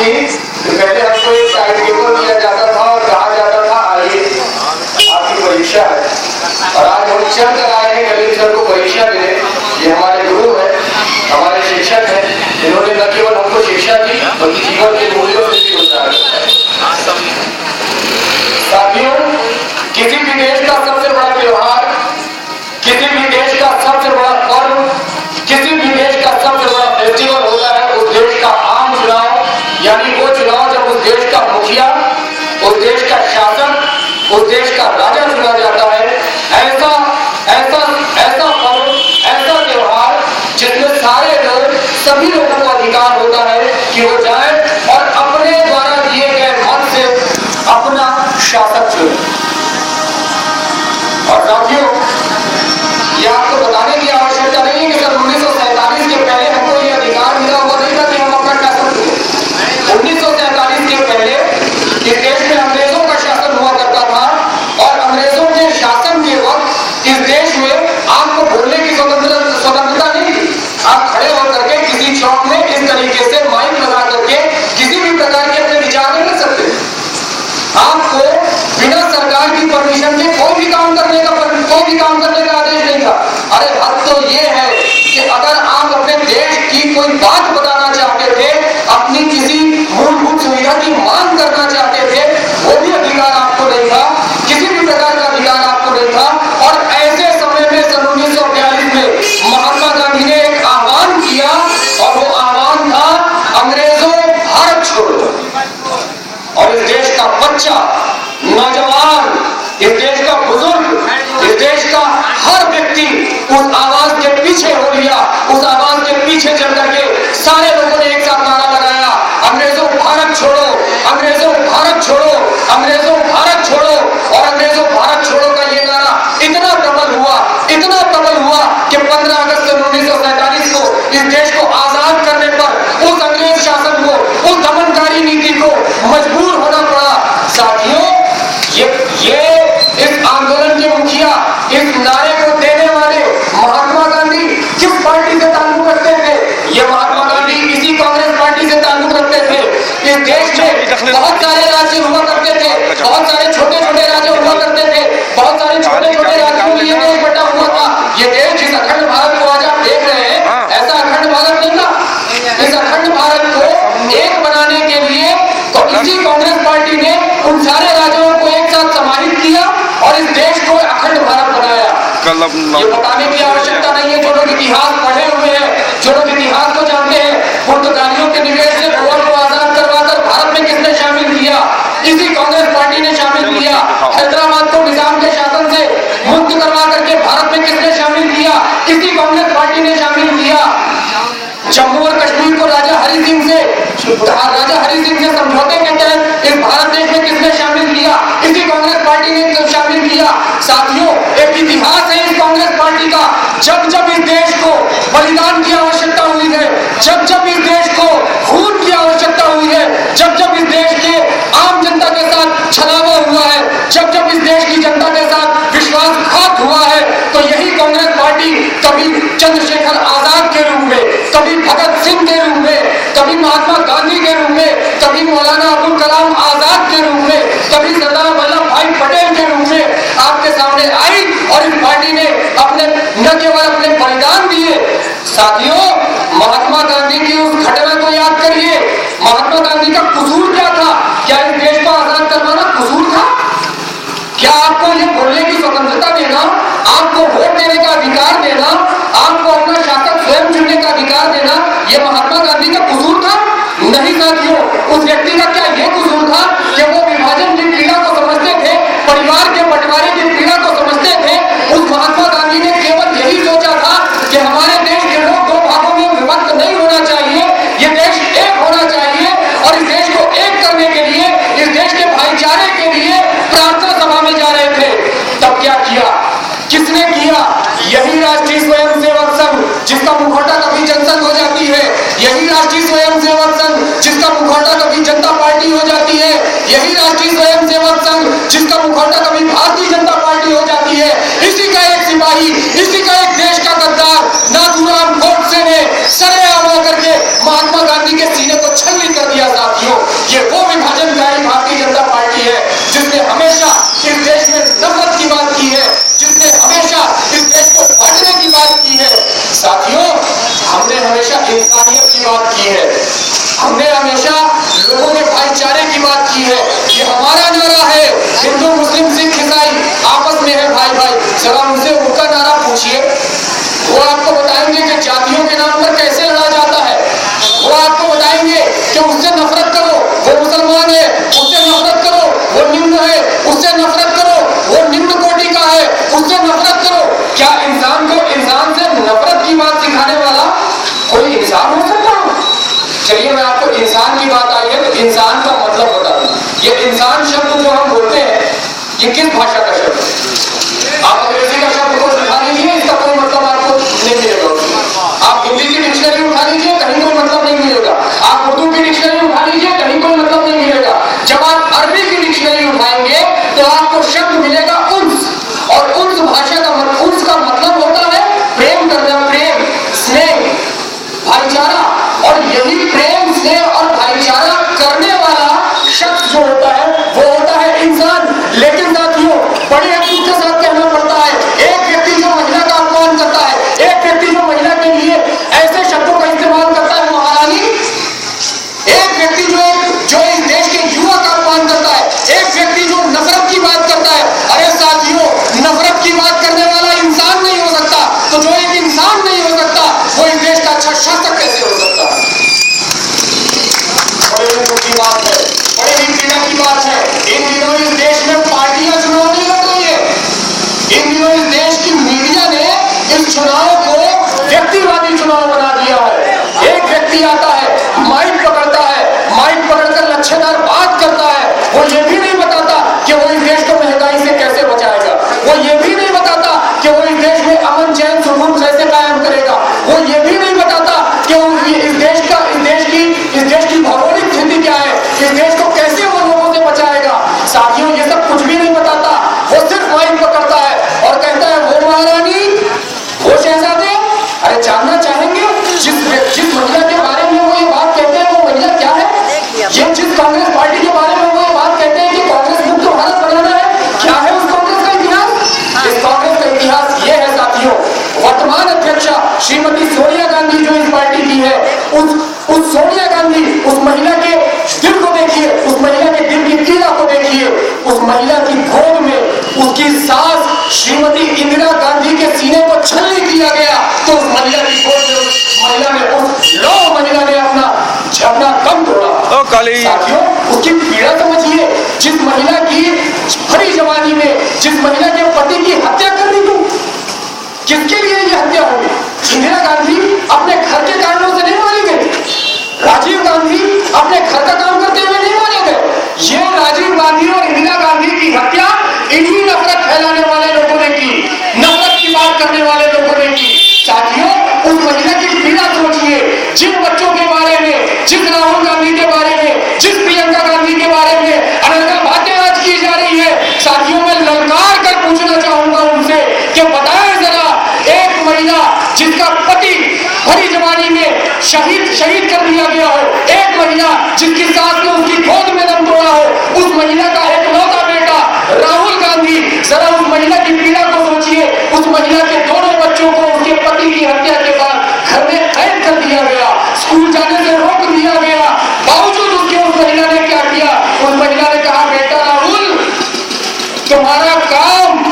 थी कि पहले हमको एक टाइम टेबल दिया जाता था और कहा जाता था आइए आपकी परीक्षा है, और आज हम चल कर आए हैं कभी सर को परीक्षा मिले। ये हमारे गुरु है, हमारे शिक्षक है, इन्होंने न केवल हमको शिक्षा दी बल्कि जीवन के मूल्यों से भी उतारा। साथियों, किसी भी देश का सबसे बड़ा त्योहार, किसी भी देश का सबसे बड़ा पर्व, किसी भी देश का सबसे बड़ा फेस्टिवल होता है उस देश का आम चुनाव, यानी वो चुनाव जब उस देश का मुखिया, उस देश का शासक, उस देश का राजा चुना जाता है। ऐसा ऐसा ऐसा पर्व, ऐसा त्योहार जिसमें सारे लोग, सभी लोगों को अधिकार होता है कि वो जाए और अपने द्वारा दिए गए मत से अपना शासक चुने। और साथियों, ये आपको बताने की आवश्यकता नहीं है कि सर 1947 के पहले हमको ये अधिकार मिला हुआ नहीं था कि हम अपना शासन चुने। 1947 के पहले इस देश में अंग्रेजों का शासन हुआ करता था, और अंग्रेजों के शासन के वक्त इस देश में आपको बोलने की स्वतंत्रता नहीं थी। आप खड़े होकर के किसी चौक में इस तरीके से माइक लगा करके किसी भी प्रकार के अपने विचार नहीं कर सकते। आपको बिना सरकार की परमिशन के कोई भी काम करने का आदेश नहीं था। अरे हद तो ये है कि अगर आप अपने देश की कोई बात बताना चाहते थे, अपनी किसी मूलभूत सुविधा की मांग करना चाहते थे, वो भी अधिकार आपको नहीं था, किसी भी प्रकार का अधिकार आपको नहीं था। और ऐसे समय में सन 1942 में महात्मा गांधी ने एक आह्वान किया, और वो आह्वान था अंग्रेजों भारत छोड़ो। और इस देश का बच्चा, नौजवान, इस देश का बुजुर्ग, इस देश का हर व्यक्ति उस आवाज के पीछे हो लिया। उस आवाज के पीछे चल करके सारे लोगों ने एक साथ नारा लगाया, अंग्रेजों भारत छोड़ो, अंग्रेजों भारत छोड़ो, अंग्रेजों भारत छोड़ो। और अंग्रेजों भारत छोड़ो का ये नारा इतना प्रबल हुआ कि 15 अगस्त 1947 को इस देश को आजाद करने पर उस अंग्रेज शासन को, उस दमनकारी नीति को मजबूर होना पड़ा। साथियों, ये इस आंदोलन के मुखिया, इस नारे को देने वाले महात्मा गांधी किस पार्टी से ताल्लुक रखते थे? ये महात्मा गांधी इसी कांग्रेस पार्टी से ताल्लुक रखते थे। इस देश में बहुत सारे राज्य हुआ करते थे, बहुत सारे छोटे छोटे राज्य हुआ करते थे, बहुत सारे छोटे छोटे राज्यों में ये देश बटा हुआ था। ये देश जिस अखंड भारत को आज आप देख रहे हैं, ऐसा अखंड भारत नहीं था। इस अखंड भारत को एक बनाने के लिए तो इसी कांग्रेस पार्टी ने उन सारे राज्यों को एक साथ समाहित किया और इस देश को अखंड भारत बनाया। ये बताने की आवश्यकता नहीं है, जो लोग इतिहास पढ़े हुए हैं, जो लोग इतिहास को जानते हैं, पुर्तगालियों के निवेश से गोवा को आजाद करवाकर भारत में किसने शामिल किया? इसी कांग्रेस पार्टी ने शामिल किया। हैदराबाद को निजाम के शासन से मुक्त करवा करके भारत में किसने शामिल किया? इसी कांग्रेस पार्टी ने शामिल किया। जम्मू और कश्मीर को राजा हरि सिंह से समझौते के तहत इस भारत देश में किसने शामिल किया? इसी कांग्रेस पार्टी ने शामिल किया। साथियों, एक इतिहास है इस कांग्रेस पार्टी का। जब जब इस देश को बलिदान की आवश्यकता हुई है, जब जब इस देश को खून की आवश्यकता हुई है, जब जब इस देश के आम जनता के साथ छलावा हुआ है, जब जब इस देश की जनता के साथ विश्वासघात हुआ है, तो यही कांग्रेस पार्टी कभी चंद्रशेखर आजाद के रूप में, कभी भगत सिंह के रूप में, कभी महात्मा गांधी के रूप में, कभी मौलाना अबुल कलाम आजाद के रूप में, कभी सरदार वल्लभ भाई पटेल के रूप में आपके सामने आई और इस पार्टी ने अपने न केवल अपने बलिदान दिए। साथियों, महात्मा गांधी की उस घटना को याद करिए। महात्मा गांधी का कसूर क्या था? क्या इस देश को आजाद करवाना कसूर था? क्या आपको ये बोलने की स्वतंत्रता देना, आपको वोट देने का अधिकार देना, आपको अपना शासक स्वयं चुनने का अधिकार देना, ये महात्मा गांधी का कसूर था? नहीं साथियों, उस व्यक्ति का क्या ये कसूर था कि वो विभाजन की पीड़ा को समझते थे, परिवार के बंटवारे की पीड़ा को समझते थे? उस महात्मा गांधी ने केवल यही सोचा था कि हमारे देश के लोग दो भागों में विभक्त नहीं होना चाहिए, ये देश एक होना चाहिए। और इस देश को एक करने के लिए, इस देश के भाईचारे के लिए प्रार्थना सभा में जा रहे थे। तब क्या किया? किसने किया? यही राष्ट्रीय स्वयंसेवक संघ, जिसका मुखौटा कभी जनसंघ हो जाती है, यही राष्ट्रीय स्वयंसेवक संघ जिसका मुखौटा कभी जनता पार्टी हो जाती है, यही राष्ट्रीय स्वयंसेवक संघ जिसका मुखौटा कभी भारतीय जनता पार्टी हो जाती है। इसी का एक सिपाही, इसी का एक देश का गद्दार नाथूराम गोडसे ने सरेआम करके महात्मा गांधी के सीने को छलनी कर दिया। साथियों, इंसानियत की बात की है, हमने हमेशा लोगों के भाईचारे की बात की है। ये हमारा नारा है, हिंदू मुस्लिम सिख ईसाई आपस में है भाई भाई। जरा उनसे उनका नारा पूछिए, वो आपको बताएंगे कि जातियों के नाम पर कैसे लड़ा जाता है। वो आपको बताएंगे कि उससे नफरत करो वो मुसलमान है, उससे नफरत करो वो निम्न है, उससे नफरत करो वो निम्न कोटि का है, उससे नफरत करो। क्या इंसान को इंसान से नफरत की बात सिखाने वाला कोई इंसान हो सकता है? चलिए मैं आपको इंसान की बात आई है तो इंसान का मतलब बता दूं। ये इंसान शब्द जो हम बोलते हैं ये किस भाषा का शब्द है? आप अंग्रेजी का शब्द को सिखा लीजिए, इसका कोई मतलब आपको नहीं मिलेगा। आप हिंदी की डिक्शनरी उठा लीजिए, कहीं कोई मतलब नहीं मिलेगा। आप उर्दू की डिक्शनरी उठा लीजिए, कहीं कोई मतलब नहीं मिलेगा। जब आप अरबी की डिक्शनरी उठाएंगे तो आपको शब्द मिलेगा उन्स, और उन्स भाषा का उन्स का मतलब होता है प्रेम करना, प्रेम, स्नेह, भाईचारा। और यही प्रेम स्नेह और भाईचारा करने वाला शख्स जो होता है वो होता है इंसान। लेकिन साथियों बड़े अफसोस के साथ कहना पड़ता है, एक व्यक्ति जो महिला का अपमान करता है, एक व्यक्ति जो महिला के लिए ऐसे शब्दों का इस्तेमाल करता है महारानी, एक व्यक्ति जो इस देश के युवा का अपमान करता है, एक व्यक्ति जो नफरत की बात करता है। अरे साथियों, नफरत की बात करने वाला इंसान नहीं हो सकता, तो जो एक इंसान नहीं हो सकता वो इस देश का अच्छा शासक कैसे हो सकता है? बड़े दुख की बात है, बड़े ही पीड़ा की बात है। इन दिनों इस देश में पार्टियां चुनाव नहीं लड़ रही है। इन दिनों इस देश की मीडिया ने इस चुनाव को व्यक्तिवादी चुनाव बना दिया है। एक व्यक्ति आता है, माइक पकड़ता है, माइक पकड़कर लच्छेदार बात करता है। वो ये भी नहीं बताता कि वो इस देश को महंगाई से कैसे बचाएगा, वो ये भी नहीं बताता कि वो इस देश में अमन चैन सुकून कैसे कायम करेगा, वो ये भी नहीं बताता कि इस देश की भौगोलिक स्थिति क्या है, इस देश को कैसे वो लोगों से बचाएगा। साथियों ये सब कुछ भी नहीं बताता, वो सिर्फ माइक पकड़ता है और कहता है वो महारानी, वो शहजादे। अरे जानना चाहेंगे जिस महिला के बारे में वो ये बात कहते हैं वो महिला क्या है? ये जिस कांग्रेस पार्टी के बारे में वो ये बात कहते हैं कि कांग्रेस मुक्त भारत बनाना है, क्या है उस कांग्रेस का इतिहास? इस कांग्रेस का इतिहास ये है साथियों, वर्तमान अध्यक्षा श्रीमती सोनिया गांधी जो इस पार्टी की है, उस सोनिया गांधी, उस महिला के दिल को देखिए, उस महिला के दिल की पीड़ा को देखिए। उस महिला की गोद में उसकी सास श्रीमती इंदिरा गांधी के सीने को छलनी किया गया, तो उस महिला की गोद में उस महिला ने अपना दम तोड़ा। साथियों उसकी पीड़ा समझिए, जिस महिला की भरी जवानी में जिस महिला के पति की हत्या कर दी गई, किसके लिए ये हत्या होगी? इंदिरा गांधी अपने घर के कारणों से नहीं मारी गई, राजीव गांधी अपने घर का काम करते हुए नहीं मारे गए। ये राजीव गांधी और इंदिरा गांधी की हत्या इन्हीं नफरत फैलाने वाले लोगों ने की, नफरत की बात करने वाले लोगों ने की। साथियों उस महिला की पीड़ा सोचिए, जिन बच्चों के बारे में, जिस राहुल गांधी के बारे में, जिस प्रियंका गांधी के बारे में अनर्गल बातें आज की जा रही है। साथियों मैं ललकार कर पूछना चाहूंगा उनसे कि बताएं जरा, एक महिला जिसका पति भरी जवानी में शहीद कर दिया गया हो, एक महिला जिसकी सास ने उसकी गोद में दम तोड़ा हो, उस महिला का एकलौता बेटा राहुल गांधी, जरा उस महिला की पीड़ा को सोचिए। उस महिला के दोनों बच्चों को उसके पति की हत्या के बाद घर में कैद कर दिया गया, स्कूल जाने से रोक दिया गया, बावजूद उसके उस महिला ने क्या किया? उस महिला ने कहा बेटा राहुल, तुम्हारा काम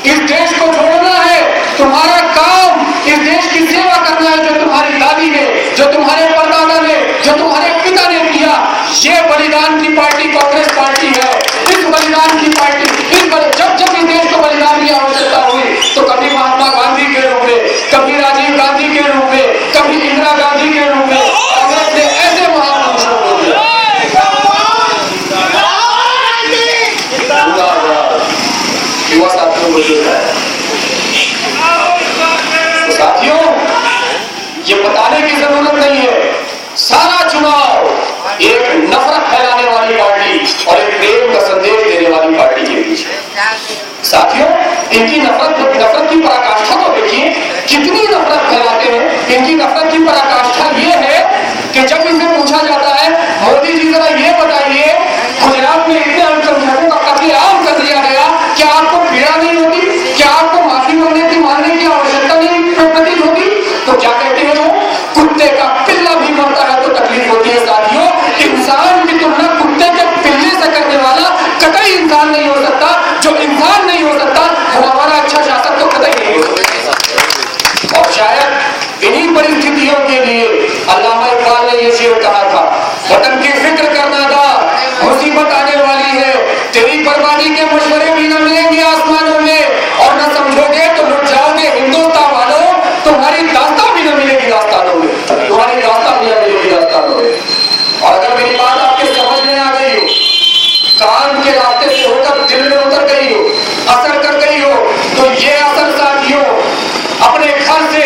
इस देश को छोड़ना है, तुम्हारा काम इस देश की सेवा करना है, जो तुम्हारी दादी ने, जो तुम्हारे परदादा ने, जो तुम्हारे पिता ने किया। ये बलिदान की पार्टी कांग्रेस पार्टी है। इस बलिदान की पार्टी जब इस देश को बलिदान की आवश्यकता हुई तो कभी महात्मा गांधी के रूप में, कभी राजीव गांधी के रूप में, कभी इंदिरा गांधी के रूप में कांग्रेस ने ऐसे महापुरुषों को दिया। युवा साथियों को देता है। तो साथियों ये बताने की जरूरत नहीं है, सारा चुनाव एक नफरत फैलाने वाली पार्टी और एक प्रेम का संदेश देने वाली पार्टी के बीच है। साथियों इनकी नफरत की पराकाष्ठा को देखिए, कितनी नफरत फैलाते हैं। इनकी नफरत की पराकाष्ठा ये है कि जब इनसे पूछा जाता है मोदी जी जरा ये बताइए, गुजरात में इतने अल्पसंख्यकों का कत्लेआम कर दिया गया, क्या आपको पीड़ा नहीं होती? क्या आपको माफी मांगने की आवश्यकता नहीं प्रतीत होती? तो क्या कहते हैं वो, कुत्ते का इंसान नहीं हो सकता तो हमारा अच्छा शासक तो कतई नहीं हो सकता। और शायद इन्हीं परिस्थितियों के लिए अल्लामा इकबाल ने ये शेर कहा था, वतन की फिक्र करना था, मुसीबत आने वाली है, तेरी बर्बादी के मशवरे भी न मिलेंगे आसमानों में, और न समझोगे तो लुट जाओगे हिंदुस्तान वालों, तुम्हारी दास्तां भी न मिलेगी दास्तानों में, तुम्हारी दास्तां भी न मिलेगी दास्तानों में। और अगर मेरी बात आपके समझ में आ गई हो, कान के रास्ते से होकर दिल में उतर गई हो, असर कर गई हो, तो ये असर साथियों अपने घर से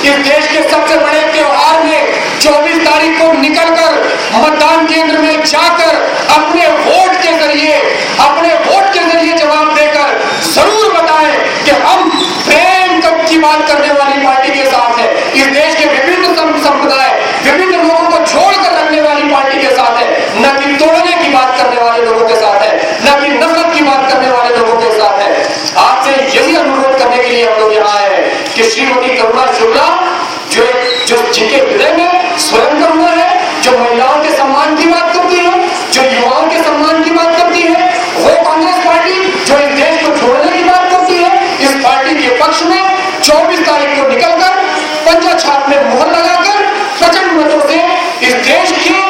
इस देश के सबसे बड़े त्योहार में 24 तारीख को निकलकर मतदान केंद्र में जाकर अपने वोट के जरिए जवाब देकर जरूर बताएं कि हम प्रेम की बात करने वाली पार्टी के साथ हैं, इस देश के विभिन्न संप्रदाय, विभिन्न लोगों को छोड़कर रखने वाली पार्टी के साथ है, न कि तोड़ने की बात करने वाले लोगों के साथ है, न कि नफरत की बात करने वाले लोगों के साथ है। आपसे यही अनुरोध करने के लिए हम लोग यहाँ आए हैं कि श्रीमती करुणा शुक्ला जो जिनके हृदय में स्वयं करुणा है, जो महिलाओं के सम्मान की बात करती है, जो युवाओं के सम्मान की बात करती है, वो कांग्रेस पार्टी जो इस देश को छोड़ने की बात करती है, इस पार्टी के पक्ष में 24 तारीख को निकलकर पंजा छाप में मोहर लगाकर प्रचंड मतों से इस देश की